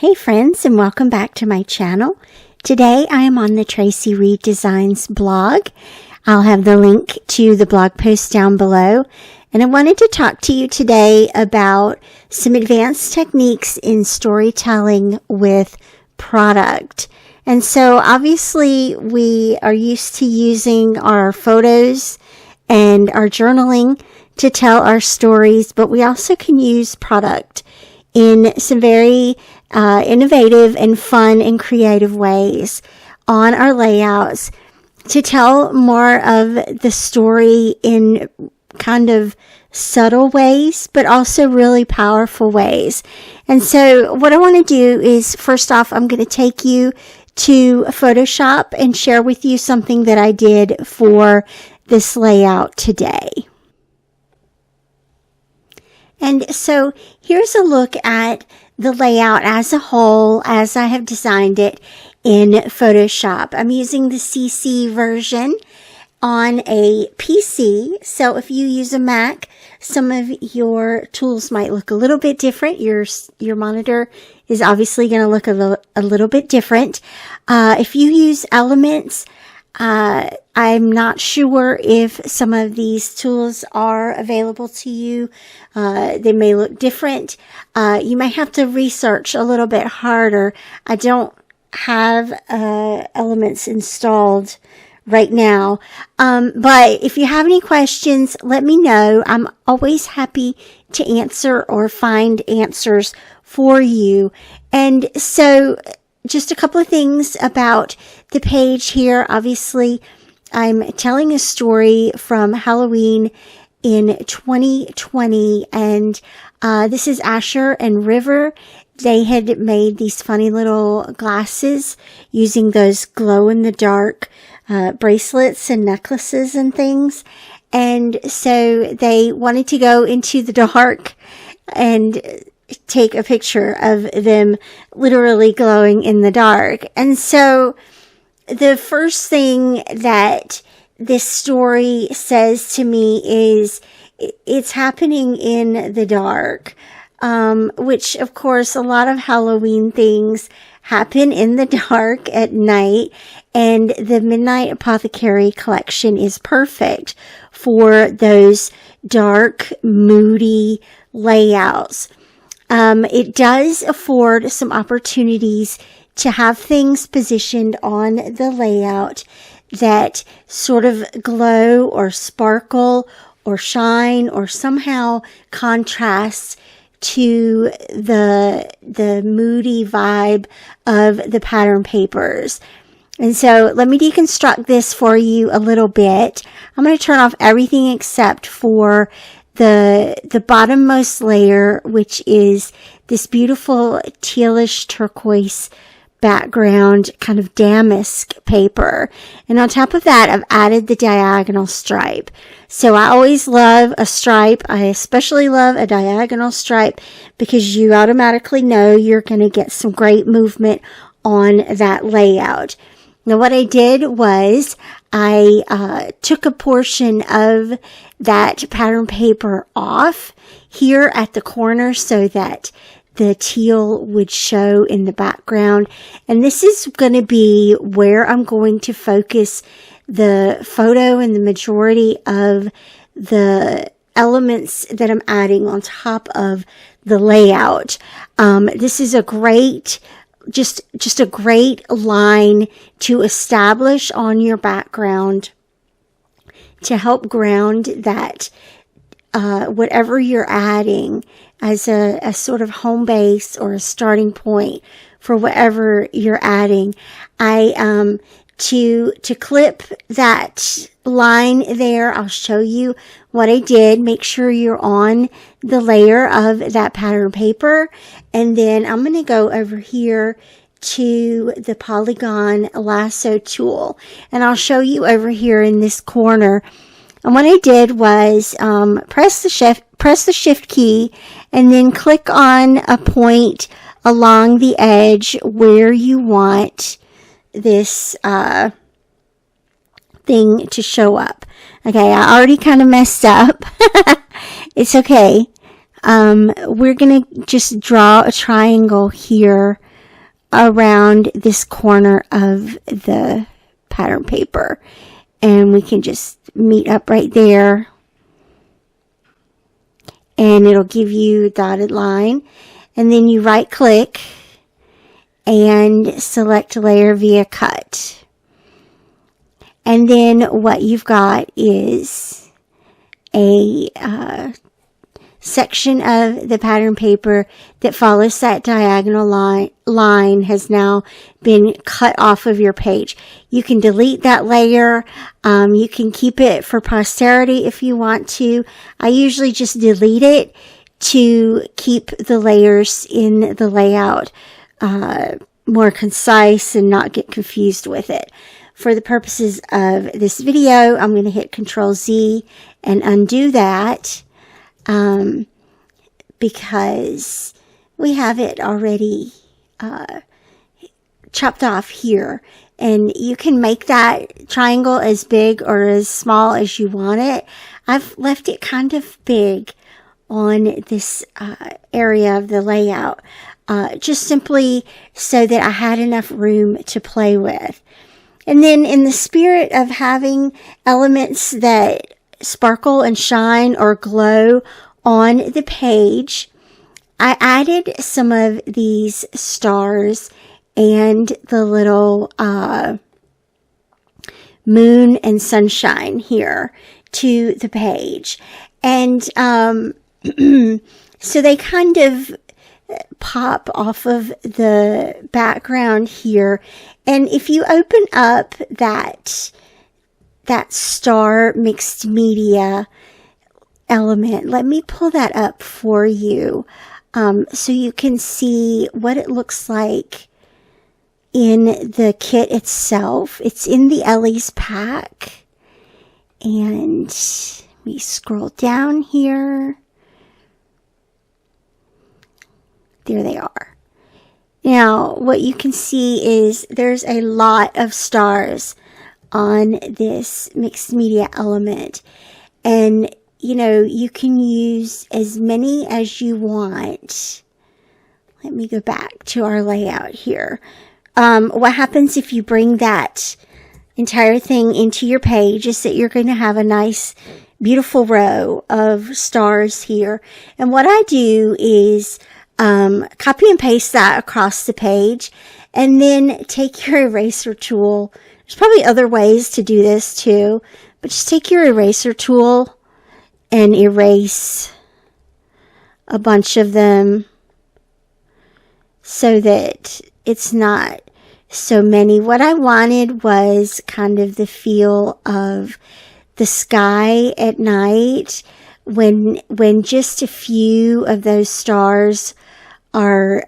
Hey friends, and welcome back to my channel. Today I am on the Traci Reed Designs blog. I'll have the link to the blog post down below. And I wanted to talk to you today about some advanced techniques in storytelling with product. And so obviously we are used to using our photos and our journaling to tell our stories, but we also can use product in some very innovative and fun and creative ways on our layouts to tell more of the story in kind of subtle ways, but also really powerful ways. And so what I want to do is, first off, I'm going to take you to Photoshop and share with you something that I did for this layout today. And so here's a look at the layout as a whole as I have designed it in Photoshop. I'm using the CC version on a PC. So if you use a Mac, some of your tools might look a little bit different. Your monitor is obviously going to look a little bit different. If you use Elements, I'm not sure if some of these tools are available to you. They may look different. You may have to research a little bit harder. I don't have Elements installed right now. But if you have any questions, let me know. I'm always happy to answer or find answers for you. And so just a couple of things about the page here. Obviously, I'm telling a story from Halloween in 2020, and this is Asher and River. They had made these funny little glasses using those glow-in-the-dark bracelets and necklaces and things. And so they wanted to go into the dark and take a picture of them literally glowing in the dark. And so the first thing that this story says to me is it's happening in the dark, which of course a lot of Halloween things happen in the dark at night, and the Midnight Apothecary collection is perfect for those dark, moody layouts. It does afford some opportunities to have things positioned on the layout that sort of glow or sparkle or shine or somehow contrast to the moody vibe of the pattern papers. And so let me deconstruct this for you a little bit. I'm going to turn off everything except for the bottommost layer, which is this beautiful tealish turquoise background, kind of damask paper. And on top of that, I've added the diagonal stripe. So I always love a stripe. I especially love a diagonal stripe because you automatically know you're going to get some great movement on that layout. Now what I did was I took a portion of that pattern paper off here at the corner so that the teal would show in the background. And this is going to be where I'm going to focus the photo and the majority of the elements that I'm adding on top of the layout. This is a great just a great line to establish on your background to help ground that whatever you're adding as a sort of home base or a starting point for whatever you're adding. To clip that line there, I'll show you what I did. Make sure you're on the layer of that pattern paper. And then I'm going to go over here to the polygon lasso tool. And I'll show you over here in this corner. And what I did was press the shift key and then click on a point along the edge where you want this thing to show up. Okay, I already kind of messed up. It's okay. We're going to just draw a triangle here around this corner of the pattern paper. And we can just meet up right there. And it'll give you a dotted line. And then you right click and select layer via cut. And then what you've got is a section of the pattern paper that follows that diagonal line has now been cut off of your page. You can delete that layer. You can keep it for posterity if you want to. I usually just delete it to keep the layers in the layout more concise and not get confused with it. For the purposes of this video, I'm going to hit Control Z and undo that. Because we have it already chopped off here. And you can make that triangle as big or as small as you want it. I've left it kind of big on this area of the layout, just simply so that I had enough room to play with. And then in the spirit of having elements that sparkle and shine or glow on the page, I added some of these stars and the little moon and sunshine here to the page. And so they kind of pop off of the background here. And if you open up that star mixed media element, let me pull that up for you so you can see what it looks like in the kit itself. It's in the Ellie's pack. And we scroll down here. There they are. Now, what you can see is there's a lot of stars on this mixed media element. And, you know, you can use as many as you want. Let me go back to our layout here. What happens if you bring that entire thing into your page is that you're going to have a nice, beautiful row of stars here. And what I do is copy and paste that across the page, and then take your eraser tool. There's probably other ways to do this too, but just take your eraser tool and erase a bunch of them so that it's not so many. What I wanted was kind of the feel of the sky at night when just a few of those stars are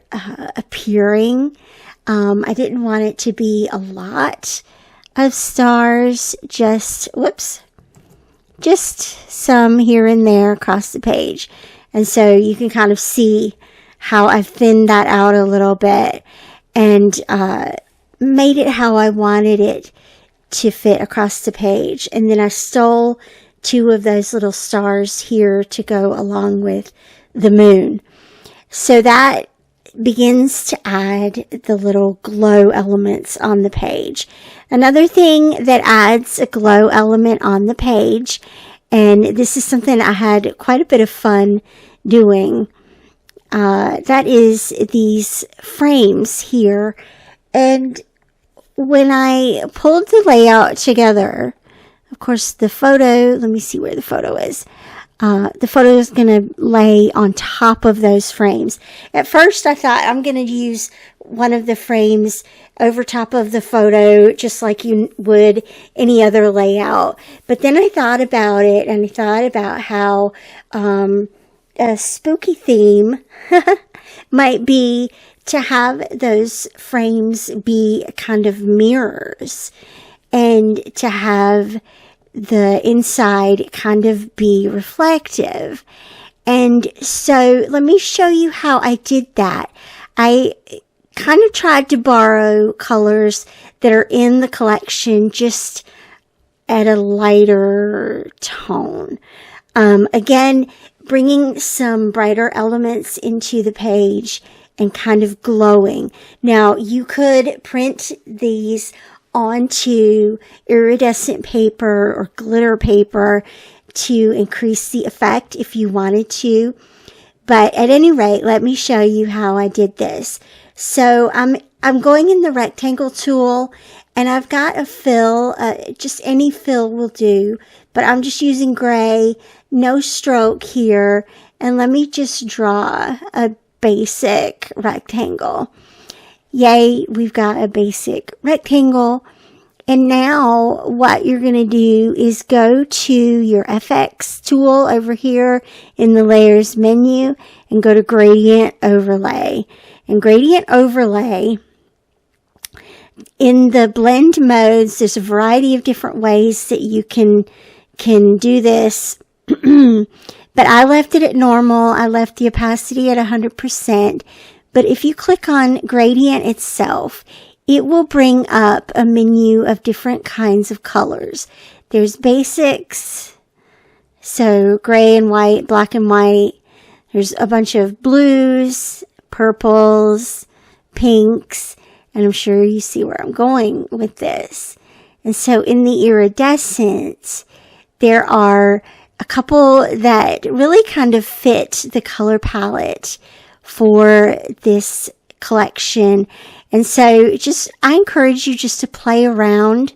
appearing. I didn't want it to be a lot of stars, just some here and there across the page. And so you can kind of see how I've thinned that out a little bit and made it how I wanted it to fit across the page. And then I stole two of those little stars here to go along with the moon. So that begins to add the little glow elements on the page. Another thing that adds a glow element on the page, and this is something I had quite a bit of fun doing, that is these frames here. And when I pulled the layout together, of course the photo, let me see where the photo is. The photo is going to lay on top of those frames. At first I thought I'm going to use one of the frames over top of the photo just like you would any other layout. But then I thought about it, and I thought about how a spooky theme might be to have those frames be kind of mirrors, and to have the inside kind of be reflective. And so let me show you how I did that. I kind of tried to borrow colors that are in the collection just at a lighter tone. Again, bringing some brighter elements into the page and kind of glowing. Now, you could print these onto iridescent paper or glitter paper to increase the effect if you wanted to. But at any rate, let me show you how I did this. So I'm going in the rectangle tool, and I've got a fill, just any fill will do, but I'm just using gray, no stroke here, and let me just draw a basic rectangle. Yay, we've got a basic rectangle. And now what you're going to do is go to your FX tool over here in the layers menu and go to gradient overlay. And gradient overlay, in the blend modes, there's a variety of different ways that you can do this. But I left it at normal. I left the opacity at 100%. But if you click on gradient itself, it will bring up a menu of different kinds of colors. There's basics, so gray and white, black and white. There's a bunch of blues, purples, pinks, and I'm sure you see where I'm going with this. And so in the iridescent, there are a couple that really kind of fit the color palette for this collection. And so I encourage you just to play around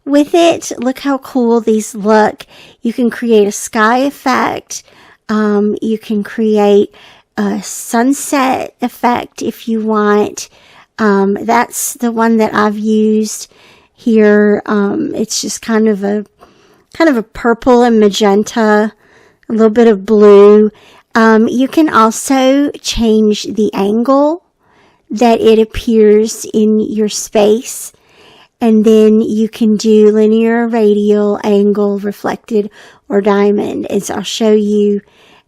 with it. Look how cool these look. You can create a sky effect. You can create a sunset effect if you want. That's the one that I've used here. It's just kind of a purple and magenta, a little bit of blue. You can also change the angle that it appears in your space. And then you can do linear, radial, angle, reflected, or diamond. And so I'll show you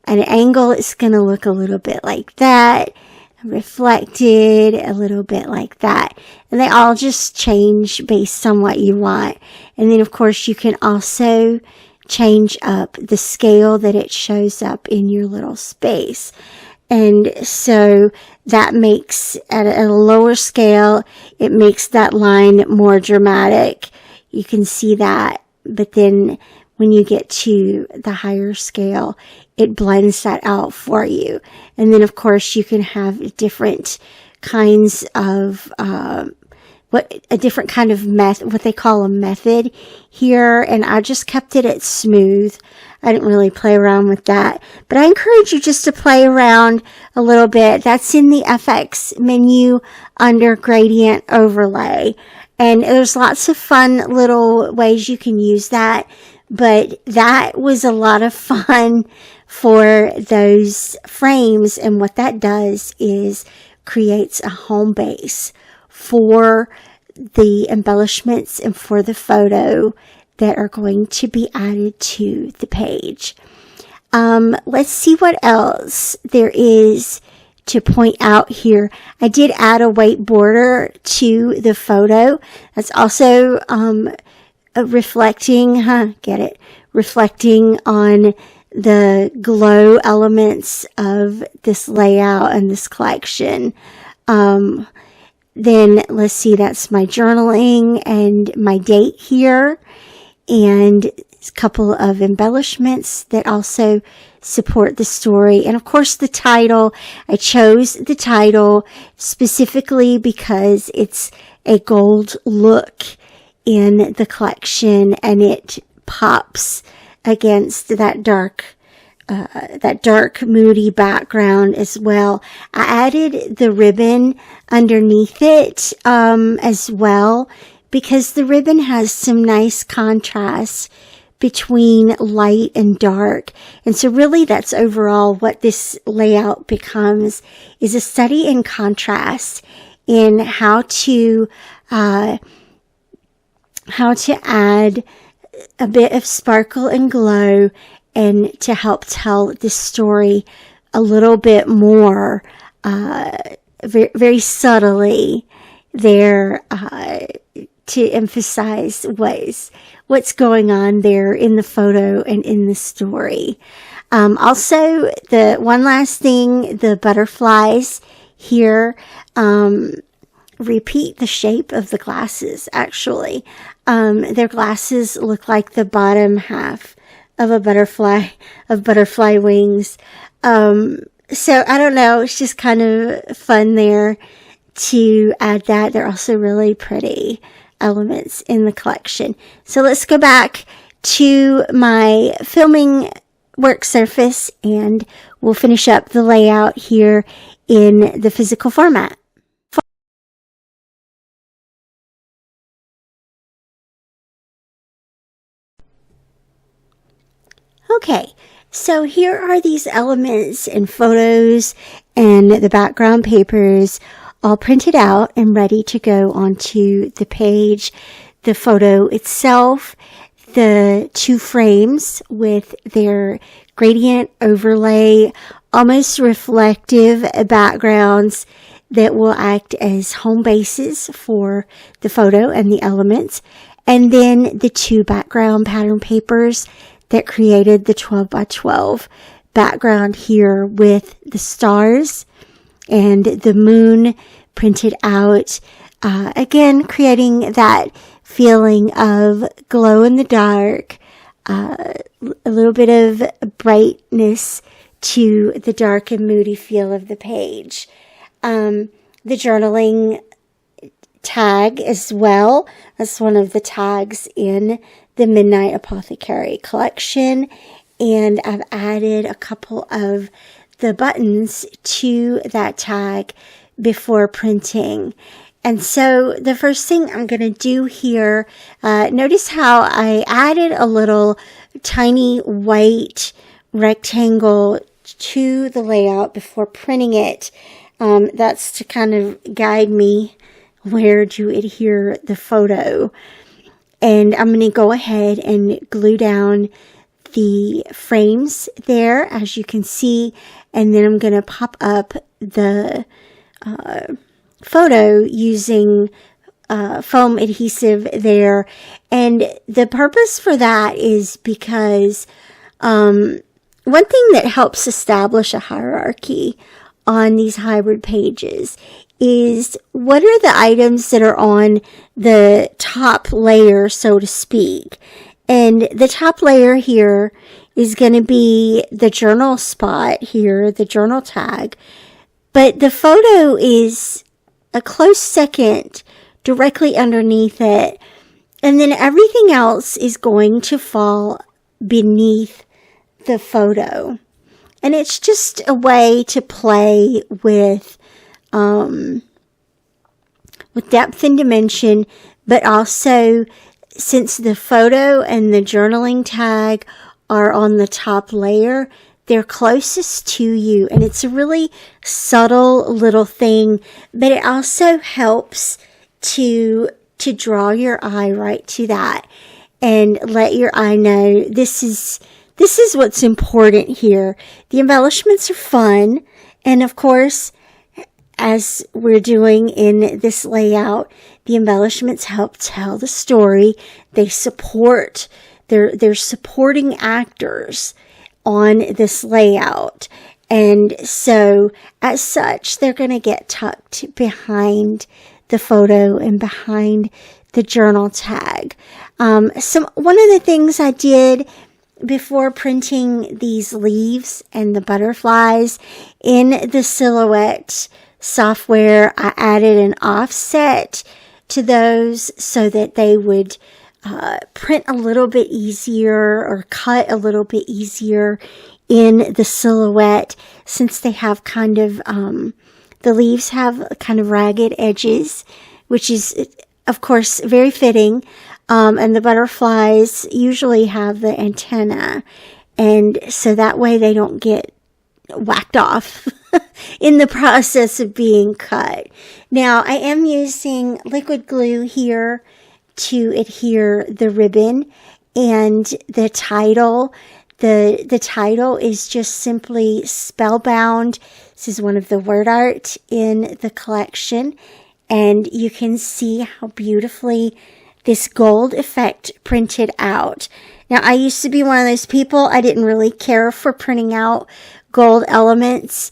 an angle. It's going to look a little bit like that. Reflected, a little bit like that. And they all just change based on what you want. And then, of course, you can also change up the scale that it shows up in your little space. And so that makes, at a lower scale, it makes that line more dramatic. You can see that. But then when you get to the higher scale, it blends that out for you. And then, of course, you can have different kinds of, a different kind of what they call a method here. And I just kept it at smooth. I didn't really play around with that, but I encourage you just to play around a little bit. That's in the FX menu under gradient overlay. And there's lots of fun little ways you can use that, but that was a lot of fun for those frames. And what that does is creates a home base for the embellishments and for the photo that are going to be added to the page. Let's see what else there is to point out here. I did add a white border to the photo. That's also reflecting on the glow elements of this layout and this collection. Then let's see, that's my journaling and my date here, and a couple of embellishments that also support the story. And of course the title, I chose the title specifically because it's a gold look in the collection and it pops against that dark moody background as well. I added the ribbon underneath it as well, because the ribbon has some nice contrast between light and dark. And so really that's overall what this layout becomes, is a study in contrast in how to add a bit of sparkle and glow, and to help tell this story a little bit more, very, very subtly there, to emphasize what's going on there in the photo and in the story. Also, the one last thing, the butterflies here repeat the shape of the glasses, actually. Their glasses look like the bottom half of a butterfly, of butterfly wings. So I don't know, it's just kind of fun there to add that. They're also really pretty elements in the collection. So let's go back to my filming work surface and we'll finish up the layout here in the physical format. Okay, so here are these elements and photos and the background papers all printed out and ready to go onto the page. The photo itself, the 2 frames with their gradient overlay, almost reflective backgrounds that will act as home bases for the photo and the elements, and then the 2 background pattern papers that created the 12 by 12 background here with the stars and the moon printed out, again creating that feeling of glow in the dark, a little bit of brightness to the dark and moody feel of the page. The journaling tag as well. That's one of the tags in the Midnight Apothecary collection. And I've added a couple of the buttons to that tag before printing. And so the first thing I'm going to do here, notice how I added a little tiny white rectangle to the layout before printing it. That's to kind of guide me where to adhere the photo. And I'm going to go ahead and glue down the frames there, as you can see. And then I'm going to pop up the photo using foam adhesive there. And the purpose for that is because one thing that helps establish a hierarchy on these hybrid pages is what are the items that are on the top layer, so to speak. And the top layer here is going to be the journal spot here, the journal tag. But the photo is a close second directly underneath it. And then everything else is going to fall beneath the photo. And it's just a way to play with depth and dimension, but also since the photo and the journaling tag are on the top layer, they're closest to you. And it's a really subtle little thing, but it also helps to draw your eye right to that and let your eye know this is what's important here. The embellishments are fun. And of course, as we're doing in this layout, the embellishments help tell the story. They support, they're supporting actors on this layout. And so as such, they're going to get tucked behind the photo and behind the journal tag. One of the things I did before printing these leaves and the butterflies in the Silhouette software, I added an offset to those so that they would print a little bit easier or cut a little bit easier in the Silhouette, since they have kind of, the leaves have kind of ragged edges, which is, of course, very fitting. And the butterflies usually have the antenna, and so that way they don't get whacked off in the process of being cut. Now, I am using liquid glue here to adhere the ribbon, and the title. The title is just simply Spellbound. This is one of the word art in the collection, and you can see how beautifully this gold effect printed out. Now, I used to be one of those people, I didn't really care for printing out gold elements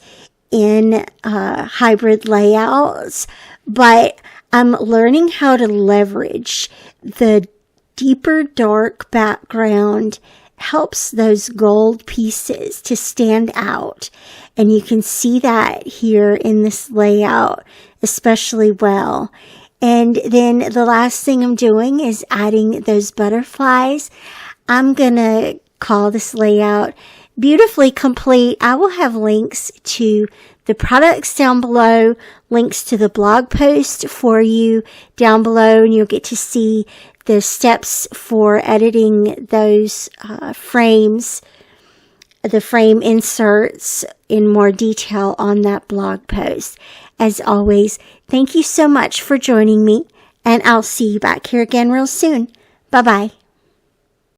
in hybrid layouts, but I'm learning how to leverage the deeper dark background. Helps those gold pieces to stand out, and you can see that here in this layout especially well. And then the last thing I'm doing is adding those butterflies. I'm gonna call this layout Beautifully Complete. I will have links to the products down below, links to the blog post for you down below, and you'll get to see the steps for editing those frames, the frame inserts in more detail on that blog post. As always, thank you so much for joining me, and I'll see you back here again real soon. Bye-bye.